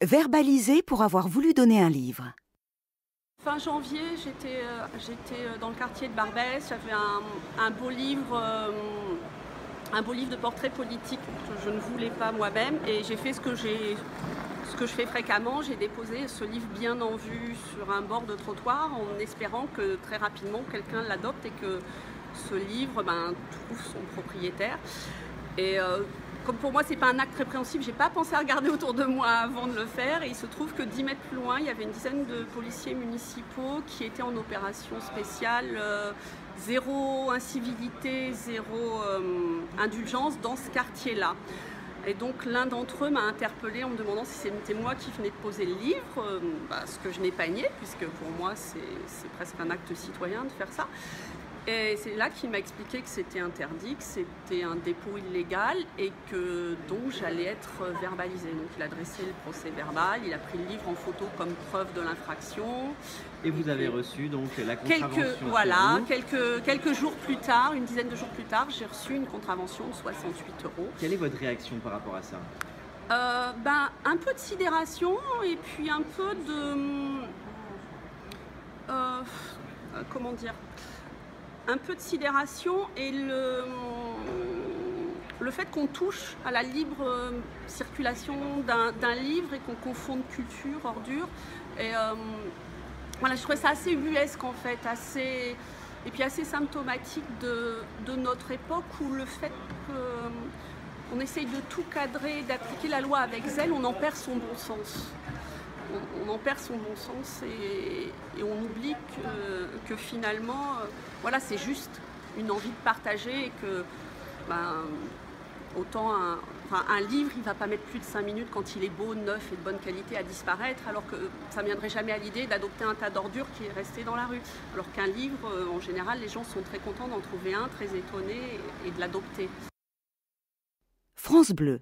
Verbaliser pour avoir voulu donner un livre. Fin janvier, j'étais dans le quartier de Barbès. J'avais un beau livre de portraits politiques que je ne voulais pas moi-même. Et j'ai fait ce que je fais fréquemment. J'ai déposé ce livre bien en vue sur un bord de trottoir en espérant que très rapidement quelqu'un l'adopte et que ce livre trouve son propriétaire. Et comme pour moi, c'est pas un acte répréhensible, j'ai pas pensé à regarder autour de moi avant de le faire. Et il se trouve que 10 mètres plus loin, il y avait une dizaine de policiers municipaux qui étaient en opération spéciale. Zéro incivilité, zéro indulgence dans ce quartier-là. Et donc l'un d'entre eux m'a interpellée en me demandant si c'était moi qui venais de poser le livre, ce que je n'ai pas nié, puisque pour moi c'est presque un acte citoyen de faire ça. Et c'est là qu'il m'a expliqué que c'était interdit, que c'était un dépôt illégal et que donc j'allais être verbalisée. Donc il a dressé le procès verbal, il a pris le livre en photo comme preuve de l'infraction. Et vous avez reçu donc la contravention. Quelques jours plus tard, une dizaine de jours plus tard, j'ai reçu une contravention de 68 €. Quelle est votre réaction par rapport à ça? Un peu de sidération et puis un peu de... comment dire, un peu de sidération et le fait qu'on touche à la libre circulation d'un livre et qu'on confonde culture, ordure. Et voilà, je trouvais ça assez ubuesque en fait, et puis assez symptomatique de notre époque où le fait qu'on essaye de tout cadrer, d'appliquer la loi avec zèle, on en perd son bon sens. On en perd son bon sens et on oublie que finalement, voilà, c'est juste une envie de partager et que autant un livre, il ne va pas mettre plus de 5 minutes quand il est beau, neuf et de bonne qualité à disparaître, alors que ça ne viendrait jamais à l'idée d'adopter un tas d'ordures qui est resté dans la rue. Alors qu'un livre, en général, les gens sont très contents d'en trouver un, très étonnés et de l'adopter. France Bleu.